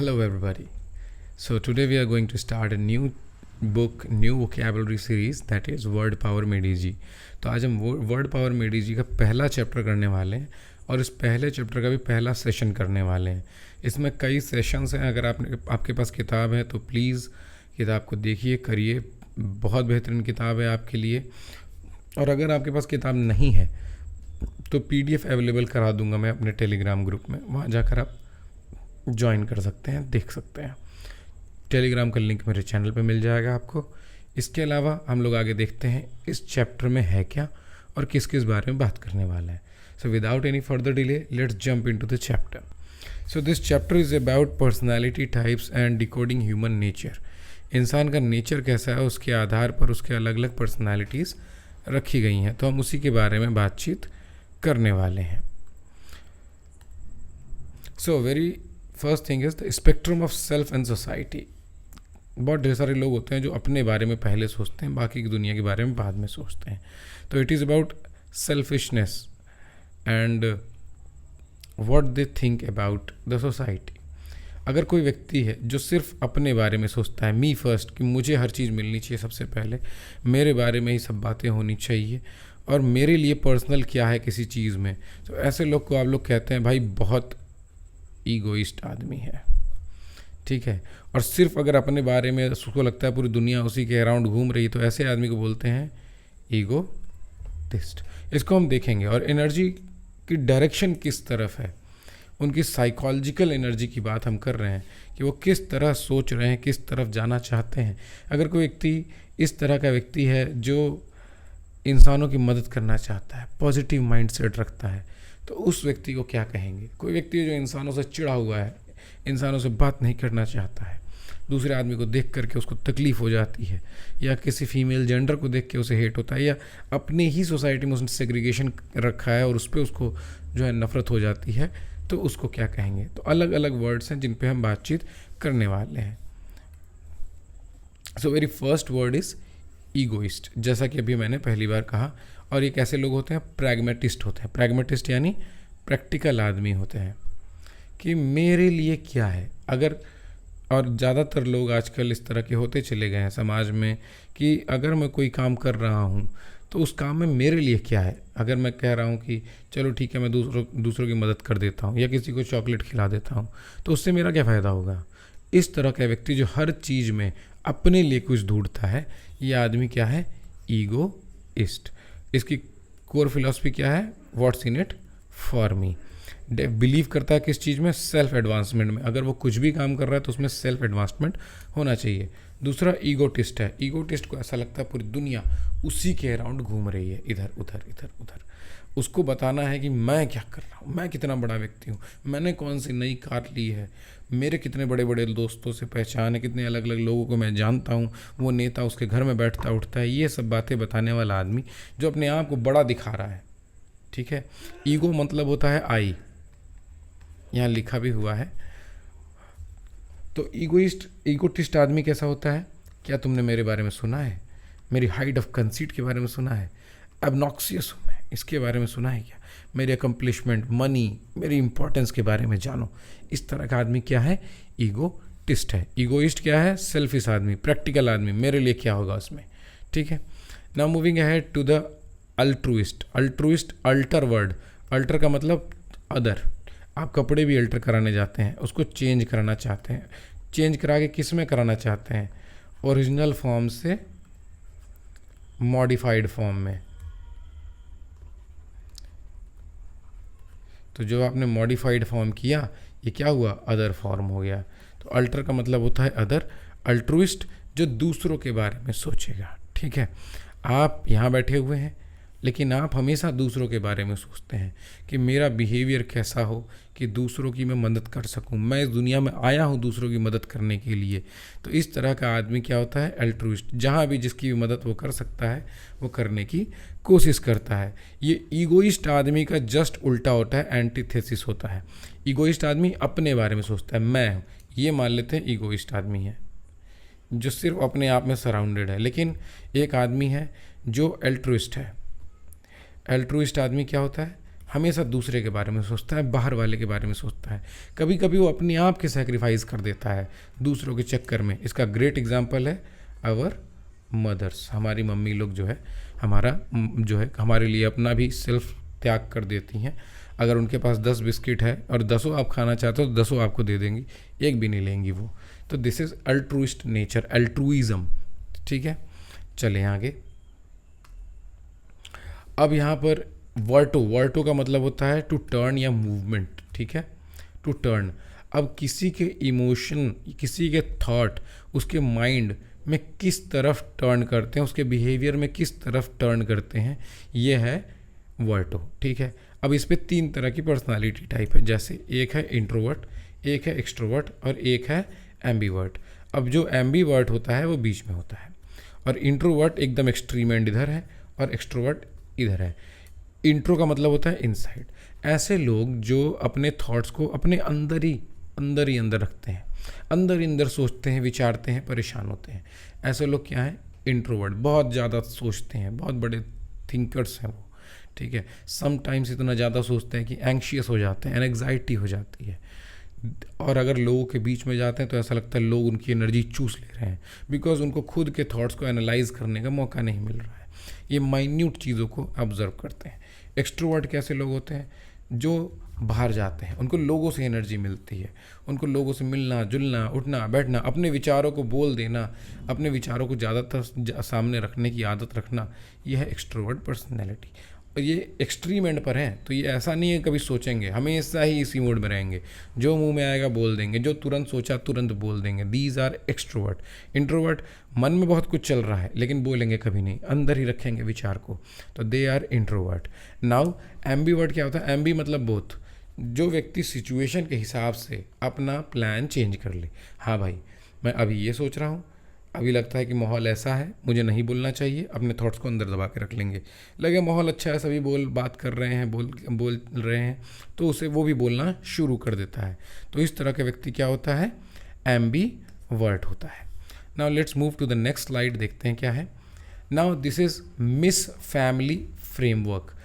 Hello, everybody. So, today we are going to start a new book, new vocabulary series that is Word Power मेडी। तो आज हम word power मेडी का पहला chapter करने वाले हैं और इस पहले चैप्टर का भी पहला सेशन करने वाले हैं। इसमें कई सेशंस हैं। अगर आपके पास किताब है तो प्लीज़ किताब को देखिए, करिए। बहुत बेहतरीन किताब है आपके लिए। और अगर आपके पास किताब नहीं है तो PDF अवेलेबल करा दूंगा मैं अपने टेलीग्राम ग्रुप में, वहाँ जाकर आप ज्वाइन कर सकते हैं, देख सकते हैं। टेलीग्राम का लिंक मेरे चैनल पे मिल जाएगा आपको। इसके अलावा हम लोग आगे देखते हैं इस चैप्टर में है क्या और किस किस बारे में बात करने वाला है। So without any further delay let's jump into the chapter. So this chapter is about personality types and decoding human nature. इंसान का नेचर कैसा है, उसके आधार पर उसके अलग अलग पर्सनैलिटीज़ रखी गई हैं। तो हम उसी के बारे में बातचीत करने वाले हैं। So very first thing is the spectrum of self and society. बहुत ढेर सारे लोग होते हैं जो अपने बारे में पहले सोचते हैं, बाकी की दुनिया के बारे में बाद में सोचते हैं। तो it is about selfishness and what they think about the society. अगर कोई व्यक्ति है जो सिर्फ अपने बारे में सोचता है, मी फर्स्ट, कि मुझे हर चीज़ मिलनी चाहिए सबसे पहले, मेरे बारे में ही सब बातें होनी चाहिए और मेरे लिए पर्सनल क्या है किसी चीज़ में, तो ऐसे लोग को आप लोग कहते हैं भाई बहुत ईगोइस्ट आदमी है। ठीक है। और सिर्फ अगर अपने बारे में उसको लगता है पूरी दुनिया उसी के अराउंड घूम रही है, तो ऐसे आदमी को बोलते हैं ईगोइस्ट। इसको हम देखेंगे। और एनर्जी की डायरेक्शन किस तरफ है, उनकी साइकोलॉजिकल एनर्जी की बात हम कर रहे हैं कि वो किस तरह सोच रहे हैं, किस तरफ जाना चाहते हैं। अगर कोई व्यक्ति इस तरह का व्यक्ति है जो इंसानों की मदद करना चाहता है, पॉजिटिव माइंडसेट रखता है, तो उस व्यक्ति को क्या कहेंगे। कोई व्यक्ति जो इंसानों से चिढ़ा हुआ है, इंसानों से बात नहीं करना चाहता है, दूसरे आदमी को देख करके उसको तकलीफ़ हो जाती है, या किसी फीमेल जेंडर को देख के उसे हेट होता है, या अपनी ही सोसाइटी में उसने सेग्रीगेशन रखा है और उस पर उसको जो है नफ़रत हो जाती है, तो उसको क्या कहेंगे। तो अलग अलग वर्ड्स हैं जिन पे हम बातचीत करने वाले हैं। So very first word is egoist. जैसा कि अभी मैंने पहली बार कहा। और ये कैसे लोग होते हैं, प्रैग्मेटिस्ट होते हैं। प्रैग्मेटिस्ट यानी प्रैक्टिकल आदमी होते हैं कि मेरे लिए क्या है। अगर और ज़्यादातर लोग आजकल इस तरह के होते चले गए हैं समाज में कि अगर मैं कोई काम कर रहा हूँ तो उस काम में मेरे लिए क्या है। अगर मैं कह रहा हूँ कि चलो ठीक है मैं दूसरों की मदद कर देता हूँ या किसी को चॉकलेट खिला देता हूँ, तो उससे मेरा क्या फ़ायदा होगा। इस तरह का व्यक्ति जो हर चीज़ में अपने लिए कुछ ढूंढता है, ये आदमी क्या है, ईगोइस्ट। इसकी कोर फिलॉसफी क्या है, what's in it for me. Believe करता है किस चीज़ में, सेल्फ एडवांसमेंट में। अगर वो कुछ भी काम कर रहा है तो उसमें सेल्फ एडवांसमेंट होना चाहिए। दूसरा ईगोटिस्ट है। ईगोटिस्ट को ऐसा लगता है पूरी दुनिया उसी के अराउंड घूम रही है, इधर उधर इधर उधर। उसको बताना है कि मैं क्या कर रहा हूँ, मैं कितना बड़ा व्यक्ति हूँ, मैंने कौन सी नई कार ली है, मेरे कितने बड़े बड़े दोस्तों से पहचान है, कितने अलग अलग लोगों को मैं जानता हूँ, वो नेता उसके घर में बैठता उठता है। ये सब बातें बताने वाला आदमी जो अपने आप को बड़ा दिखा रहा है। ठीक है। ईगो मतलब होता है आई, यहाँ लिखा भी हुआ है। तो ईगोटिस्ट आदमी कैसा होता है, क्या तुमने मेरे बारे में सुना है, मेरी हाइट ऑफ कंसीट के बारे में सुना है, एबनॉक्सियस हूँ मैं, इसके बारे में सुना है क्या, मेरी अकम्पलिशमेंट, मनी, मेरी इंपॉर्टेंस के बारे में जानो। इस तरह का आदमी क्या है, ईगोटिस्ट है। ईगोइस्ट क्या है, सेल्फिश आदमी, प्रैक्टिकल आदमी, मेरे लिए क्या होगा उसमें। ठीक है। Now moving ahead to the altruist. Altruist, alter word, alter का मतलब अदर। आप कपड़े भी अल्टर कराने जाते हैं, उसको चेंज कराना चाहते हैं। चेंज करा के किस में कराना चाहते हैं, ओरिजिनल फॉर्म से मॉडिफाइड फॉर्म में। तो जो आपने मॉडिफाइड फॉर्म किया, ये क्या हुआ, अदर फॉर्म हो गया। तो अल्टर का मतलब होता है अदर। अल्ट्रुइस्ट जो दूसरों के बारे में सोचेगा। ठीक है। आप यहाँ बैठे हुए हैं लेकिन आप हमेशा दूसरों के बारे में सोचते हैं कि मेरा बिहेवियर कैसा हो कि दूसरों की मैं मदद कर सकूं, मैं इस दुनिया में आया हूं दूसरों की मदद करने के लिए। तो इस तरह का आदमी क्या होता है, अल्ट्रुइस्ट। जहां भी जिसकी भी मदद वो कर सकता है वो करने की कोशिश करता है। ये ईगोइस्ट आदमी का जस्ट उल्टा होता है, एंटीथेसिस होता है। ईगोइस्ट आदमी अपने बारे में सोचता है, मैं ये मान लेते हैं ईगोइस्ट आदमी है जो सिर्फ अपने आप में सराउंडेड है। लेकिन एक आदमी है जो अल्ट्रुइस्ट है। अल्ट्रुइस्ट आदमी क्या होता है, हमेशा दूसरे के बारे में सोचता है, बाहर वाले के बारे में सोचता है, कभी कभी वो अपने आप के सेक्रीफाइस कर देता है दूसरों के चक्कर में। इसका ग्रेट एग्जाम्पल है आवर मदर्स। हमारी मम्मी लोग जो है जो है हमारे लिए अपना भी सेल्फ त्याग कर देती हैं। अगर उनके पास 10 बिस्किट है और 10 आप खाना चाहते हो तो 10 आपको दे देंगी, एक भी नहीं लेंगी वो। तो this is altruist nature, altruism. ठीक है, चलें आगे। अब यहाँ पर वर्टो का मतलब होता है टू टर्न या मूवमेंट। ठीक है, टू टर्न। अब किसी के इमोशन, किसी के थॉट उसके माइंड में किस तरफ टर्न करते हैं, उसके बिहेवियर में किस तरफ टर्न करते हैं, ये है वर्टो। ठीक है, अब इस पे 3 तरह की पर्सनालिटी टाइप है, जैसे एक है इंट्रोवर्ट, एक है एक्सट्रोवर्ट और एक है एम्बीवर्ट। अब जो एम्बीवर्ट होता है वो बीच में होता है, और इंट्रोवर्ट एकदम एक्सट्रीम एंड इधर है और एक्सट्रोवर्ट इधर है। इंट्रो का मतलब होता है इनसाइड। ऐसे लोग जो अपने थॉट्स को अपने अंदर ही अंदर रखते हैं, अंदर सोचते हैं, विचारते हैं, परेशान होते हैं, ऐसे लोग क्या हैं? इंट्रोवर्ट। बहुत ज़्यादा सोचते हैं, बहुत बड़े थिंकर्स हैं वो। ठीक है, समटाइम्स इतना ज़्यादा सोचते हैं कि एंग्शियस हो जाते हैं, एंग्जाइटी हो जाती है, और अगर लोगों के बीच में जाते हैं तो ऐसा लगता है लोग उनकी एनर्जी चूस ले रहे हैं, बिकॉज उनको खुद के थॉट्स को एनालाइज करने का मौका नहीं मिल रहा है। ये माइन्यूट चीज़ों को ऑब्जर्व करते हैं। एक्सट्रोवर्ट कैसे लोग होते हैं? जो बाहर जाते हैं, उनको लोगों से एनर्जी मिलती है, उनको लोगों से मिलना जुलना, उठना बैठना, अपने विचारों को बोल देना, अपने विचारों को ज़्यादातर सामने रखने की आदत रखना, यह है एक्सट्रोवर्ट पर्सनैलिटी। और ये एक्सट्रीम एंड पर हैं, तो ये ऐसा नहीं है कभी सोचेंगे, हमेशा ही इसी मूड में रहेंगे, जो मुंह में आएगा बोल देंगे, जो तुरंत सोचा तुरंत बोल देंगे। These are extrovert. इंट्रोवर्ट, मन में बहुत कुछ चल रहा है लेकिन बोलेंगे कभी नहीं, अंदर ही रखेंगे विचार को, तो they are introvert. Now ambivert क्या होता है? एम्बी मतलब बोथ, जो व्यक्ति सिचुएशन के हिसाब से अपना प्लान चेंज कर ले। हाँ भाई, मैं अभी ये सोच रहा हूँ, अभी लगता है कि माहौल ऐसा है, मुझे नहीं बोलना चाहिए, अपने थॉट्स को अंदर दबा के रख लेंगे। लगे माहौल अच्छा है, सभी बात कर रहे हैं, बोल रहे हैं, तो उसे वो भी बोलना शुरू कर देता है। तो इस तरह का व्यक्ति क्या होता है? एम्बीवर्ट होता है। Now let's move to the next slide, देखते हैं क्या है। Now this is miss family framework.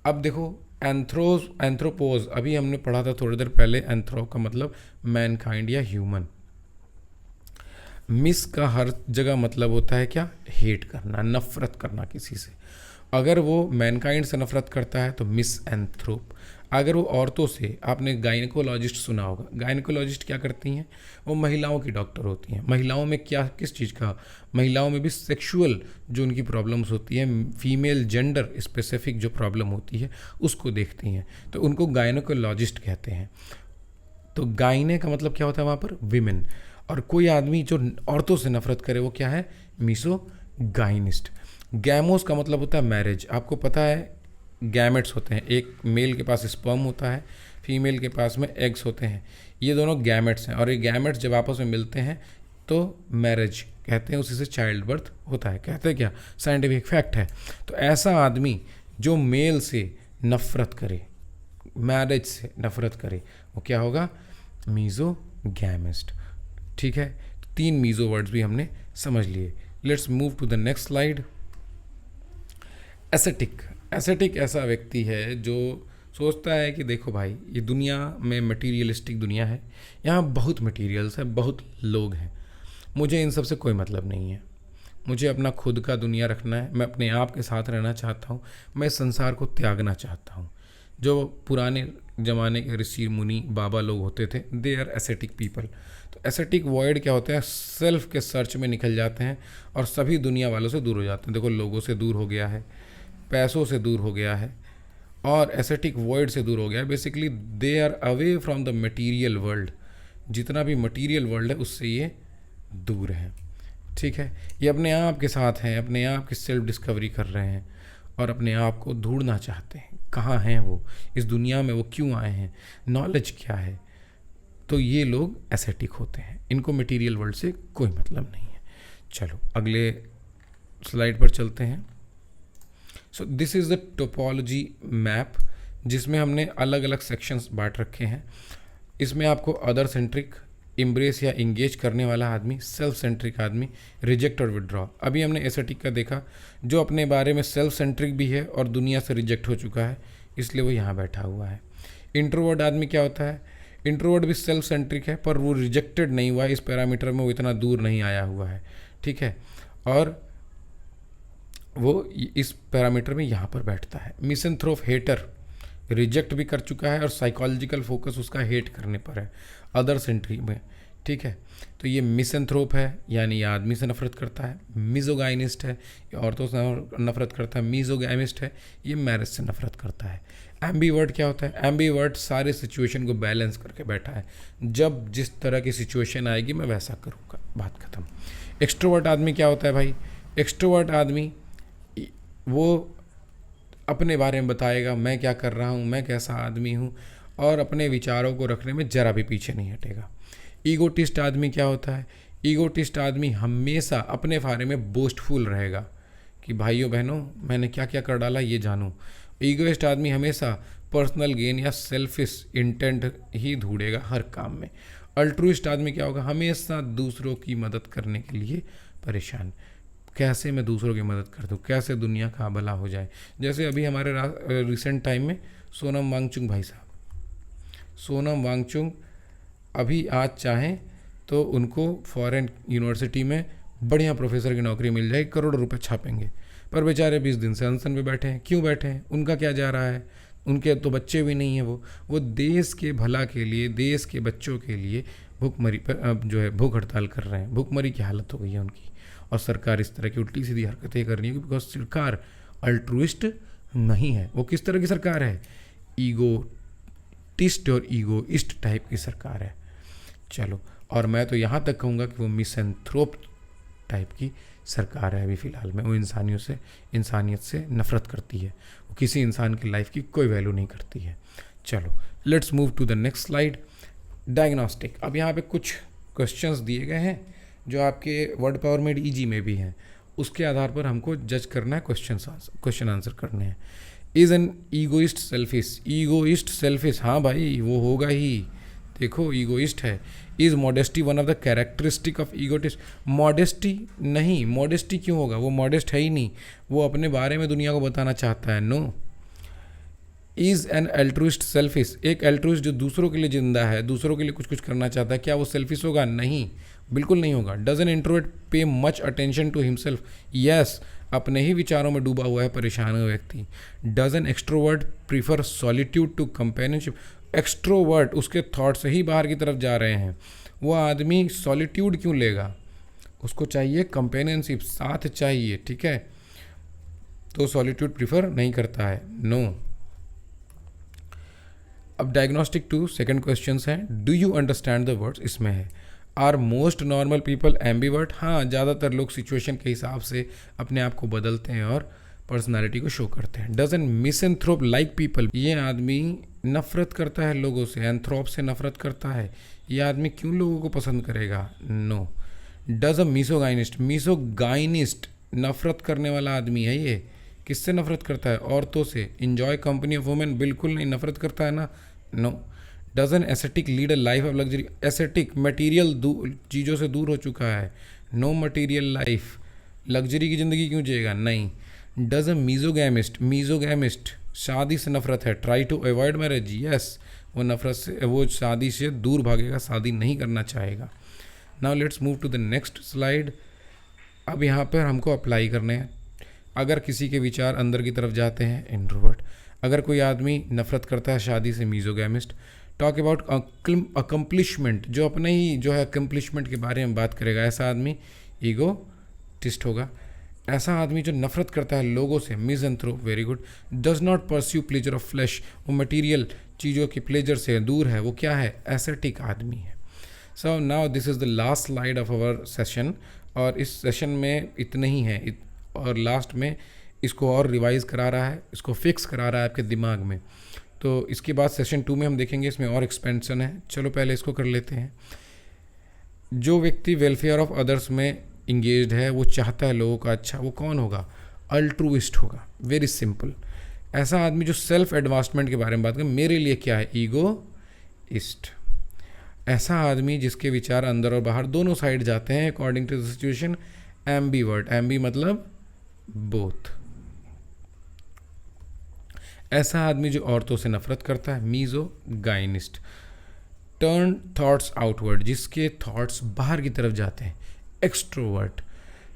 अब देखो, एंथ्रोपोज अभी हमने पढ़ा था थोड़ी देर पहले। एंथ्रो का मतलब मैनकाइंड या ह्यूमन। मिस का हर जगह मतलब होता है क्या? हेट करना, नफरत करना किसी से। अगर वो मैनकाइंड से नफरत करता है तो मिस एंथ्रोप। अगर वो औरतों से, आपने गायनेकोलॉजिस्ट सुना होगा, गायनेकोलॉजिस्ट क्या करती हैं? वो महिलाओं की डॉक्टर होती हैं। महिलाओं में क्या, किस चीज़ का? महिलाओं में भी सेक्सुअल जो उनकी प्रॉब्लम्स होती हैं, फीमेल जेंडर स्पेसिफिक जो प्रॉब्लम होती है उसको देखती हैं, तो उनको गायनेकोलॉजिस्ट कहते हैं। तो गायने का मतलब क्या होता है वहाँ पर? विमेन। और कोई आदमी जो औरतों से नफरत करे वो क्या है? मिसोगाइनिस्ट। गैमोस का मतलब होता है मैरिज। आपको पता है गैमेट्स होते हैं, एक मेल के पास स्पर्म होता है, फीमेल के पास में एग्स होते हैं, ये दोनों गैमेट्स हैं, और ये गैमेट्स जब आपस में मिलते हैं तो मैरिज कहते हैं, उसी से चाइल्ड बर्थ होता है। कहते हैं क्या? साइंटिफिक फैक्ट है। तो ऐसा आदमी जो मेल से नफरत करे, मैरिज से नफरत करे, वो क्या होगा? मीजोगैमिस्ट। ठीक है, 3 मीजो वर्ड्स भी हमने समझ लिए। Let's move to the next slide. Ascetic. Ascetic ऐसा व्यक्ति है जो सोचता है कि देखो भाई, ये दुनिया में मटीरियलिस्टिक दुनिया है, यहाँ बहुत मटीरियल्स है, बहुत लोग हैं, मुझे इन सब से कोई मतलब नहीं है, मुझे अपना खुद का दुनिया रखना है, मैं अपने आप के साथ रहना चाहता हूँ, मैं संसार को त्यागना चाहता हूँ। जो पुराने ज़माने के ऋषि मुनि बाबा लोग होते थे, दे आर एसेटिक पीपल। तो एसेटिक वॉइड क्या होता है? सेल्फ के सर्च में निकल जाते हैं और सभी दुनिया वालों से दूर हो जाते हैं। देखो, लोगों से दूर हो गया है, पैसों से दूर हो गया है, और एसेटिक वॉइड से दूर हो गया है। Basically they are away from the material world. जितना भी मटीरियल वर्ल्ड है उससे ये दूर है। ठीक है, ये अपने आप के साथ हैं, अपने आप की सेल्फ डिस्कवरी कर रहे हैं और अपने आप को ढूंढना चाहते हैं, कहाँ हैं वो, इस दुनिया में वो क्यों आए हैं, नॉलेज क्या है। तो ये लोग एसेटिक होते हैं, इनको मटेरियल वर्ल्ड से कोई मतलब नहीं है। चलो अगले स्लाइड पर चलते हैं। So this is the topology map, जिसमें हमने अलग अलग सेक्शंस बांट रखे हैं। इसमें आपको अदर सेंट्रिक, इम्ब्रेस या इंगेज करने वाला आदमी, सेल्फ सेंट्रिक आदमी, रिजेक्ट और विड्रॉ। अभी हमने एसेटिक का देखा, जो अपने बारे में सेल्फ सेंट्रिक भी है और दुनिया से रिजेक्ट हो चुका है, इसलिए वो यहाँ बैठा हुआ है। इंट्रोवर्ट आदमी क्या होता है? इंट्रोवर्ट भी सेल्फ सेंट्रिक है, पर वो रिजेक्टेड नहीं हुआ, इस पैरामीटर में वो इतना दूर नहीं आया हुआ है, ठीक है, और वो इस पैरामीटर में यहाँ पर बैठता है। मिसैंथ्रोप हेटर, रिजेक्ट भी कर चुका है और साइकोलॉजिकल फोकस उसका हेट करने पर है, अदर सेंट्रिक में, ठीक है। तो ये मिसैंथ्रोप है, यानी ये आदमी से नफरत करता है। मिजोगाइनिस्ट है, ये औरतों से नफरत करता है। मिजोगैमिस्ट है, ये मैरिज से नफरत करता है। एम्बीवर्ट क्या होता है? एम्बीवर्ट सारे सिचुएशन को बैलेंस करके बैठा है, जब जिस तरह की सिचुएशन आएगी मैं वैसा करूँगा, बात खत्म। एक्सट्रोवर्ट आदमी क्या होता है भाई? एक्सट्रोवर्ट आदमी वो अपने बारे में बताएगा, मैं क्या कर रहा हूँ, मैं कैसा आदमी हूँ, और अपने विचारों को रखने में ज़रा भी पीछे नहीं हटेगा। ईगोटिस्ट आदमी क्या होता है? ईगोटिस्ट आदमी हमेशा अपने बारे में बोस्टफुल रहेगा कि भाइयों बहनों मैंने क्या क्या कर डाला ये जानूँ। ईगोइस्ट आदमी हमेशा पर्सनल गेन या सेल्फिश इंटेंट ही ढूंढेगा हर काम में। अल्ट्रुइस्ट आदमी क्या होगा? हमेशा दूसरों की मदद करने के लिए परेशान, कैसे मैं दूसरों की मदद कर दूँ, कैसे दुनिया का भला हो जाए। जैसे अभी हमारे रिसेंट टाइम में सोनम वांगचुक भाई साहब, सोनम वांगचुक अभी आज चाहें तो उनको फॉरेन यूनिवर्सिटी में बढ़िया प्रोफेसर की नौकरी मिल जाएगी, करोड़ों रुपए छापेंगे, पर बेचारे 20 दिन से अनशन पे बैठे हैं। क्यों बैठे हैं? उनका क्या जा रहा है? उनके तो बच्चे भी नहीं हैं। वो देश के भला के लिए, देश के बच्चों के लिए भूखमरी पर जो है भूख हड़ताल कर रहे हैं। भूखमरी की हालत हो गई है उनकी, और सरकार इस तरह की उल्टी सीधी हरकतें कर रही है बिकॉज सरकार अल्ट्रुइस्ट नहीं है। वो किस तरह की सरकार है? ईगोटिस्ट और ईगोइस्ट टाइप की सरकार है। चलो, और मैं तो यहाँ तक कहूँगा कि वो मिसैंथ्रोप टाइप की सरकार है अभी फ़िलहाल में। वो इंसानियत से नफरत करती है, वो किसी इंसान की लाइफ की कोई वैल्यू नहीं करती है। चलो, let's move to the next slide. Diagnostic. अब यहाँ पे कुछ क्वेश्चंस दिए गए हैं जो आपके वर्ड पावर मेड ईजी में भी हैं, उसके आधार पर हमको जज करना है, क्वेश्चन आंसर करने हैं। Is an egoist selfish? Egoist selfish, हाँ भाई वो होगा ही, देखो ईगोइस्ट है। Is modesty one of the characteristic of egotist? Modesty नहीं, मॉडेस्टी क्यों होगा? वो मॉडेस्ट है ही नहीं, वो अपने बारे में दुनिया को बताना चाहता है। No. Is an altruist selfish? एक एल्ट्रुइस्ट जो दूसरों के लिए जिंदा है, दूसरों के लिए कुछ करना चाहता है, क्या वो सेल्फिश होगा? नहीं, बिल्कुल नहीं होगा। Does an introvert pay much attention to himself? Yes, अपने ही विचारों में डूबा हुआ है परेशान हुआ व्यक्ति। Does an extrovert prefer solitude to companionship? Extrovert, उसके थॉट से ही बाहर की तरफ जा रहे हैं। वो आदमी सॉलिट्यूड क्यों लेगा? उसको चाहिए कंपेनियनशिप, साथ चाहिए, ठीक है, तो सॉलिट्यूड प्रीफर नहीं करता है। नो। अब डायग्नोस्टिक 2 सेकंड क्वेश्चन है, do you understand the words? इसमें है are most normal people ambivert? हाँ, ज़्यादातर लोग सिचुएशन के हिसाब से अपने आप को बदलते हैं और पर्सनालिटी को शो करते हैं। Does N misanthrope like people? ये आदमी नफरत करता है लोगों से, एंथ्रोप से नफरत करता है। ये आदमी क्यों लोगों को पसंद करेगा? No. Does a misogynist? Misogynist नफरत करने वाला आदमी है। ये किससे नफरत करता है? औरतों से। Enjoy company of women? बिल्कुल नहीं, नफरत करता है ना। No. Does an ascetic lead a life of luxury? Ascetic material चीज़ों से दूर हो चुका है। नो मटेरियल लाइफ, लग्जरी की ज़िंदगी क्यों जिएगा? नहीं। Does a मीजोगैमिस्ट? मीजोगैमिस्ट शादी से नफरत है। Try to avoid marriage? Yes, वो नफरत से, वो शादी से दूर भागेगा, शादी नहीं करना चाहेगा। Now let's move to the next slide. अब यहाँ पर हमको अप्लाई करने हैं। अगर किसी के विचार अंदर की तरफ जाते हैं, इंट्रोवर्ट। अगर कोई आदमी नफरत करता है शादी से, मीजोगैमिस्ट। टॉक अबाउट अकम्पलिशमेंट, जो अपने ही जो है अकम्पलिशमेंट के बारे में बात करेगा, ऐसा आदमी ईगोटिस्ट होगा। ऐसा आदमी जो नफरत करता है लोगों से, misanthrope, very good. Does not pursue pleasure of flash? वो मटीरियल चीज़ों की प्लेजर से दूर है, वो क्या है? एसेटिक आदमी है। So now this is the last slide of our session, और इस सेशन में इतने ही है, और लास्ट में इसको और रिवाइज करा रहा है, इसको फिक्स करा रहा है आपके दिमाग में। तो इसके बाद सेशन 2 में हम देखेंगे, इसमें और एक्सपेंशन है। चलो पहले इसको कर लेते हैं। जो व्यक्ति वेलफेयर ऑफ अदर्स में इंगेज्ड है, वो चाहता है लोगों का अच्छा, वो कौन होगा? अल्ट्रुइस्ट होगा। Very simple. ऐसा आदमी जो सेल्फ एडवांसमेंट के बारे में बात करे, मेरे लिए क्या है? ईगोइस्ट। ऐसा आदमी जिसके विचार अंदर और बाहर दोनों साइड जाते हैं according to the situation, ambivert. Ambi मतलब बोथ। ऐसा आदमी जो औरतों से नफरत करता है, मीजोगाइनिस्ट। टर्न थॉट्स आउटवर्ड, जिसके थॉट्स बाहर की तरफ जाते हैं, extrovert.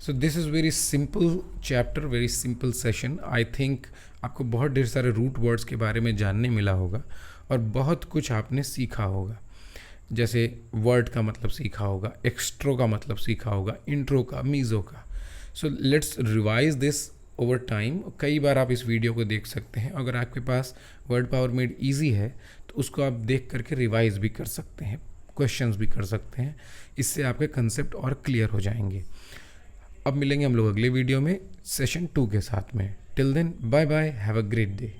So this is very simple chapter, very simple session. I think आपको बहुत ढेर सारे रूट वर्ड्स के बारे में जानने मिला होगा और बहुत कुछ आपने सीखा होगा। जैसे वर्ड का मतलब सीखा होगा, एक्स्ट्रो का मतलब सीखा होगा, इंट्रो का, मीज़ो का। So let's revise this over time. कई बार आप इस वीडियो को देख सकते हैं। अगर आपके पास वर्ड पावर मेड ईजी है तो उसको आप देख करके रिवाइज भी कर सकते हैं, क्वेश्चंस भी कर सकते हैं। इससे आपके कंसेप्ट और क्लियर हो जाएंगे। अब मिलेंगे हम लोग अगले वीडियो में सेशन 2 के साथ में। Till then bye bye, have a great day.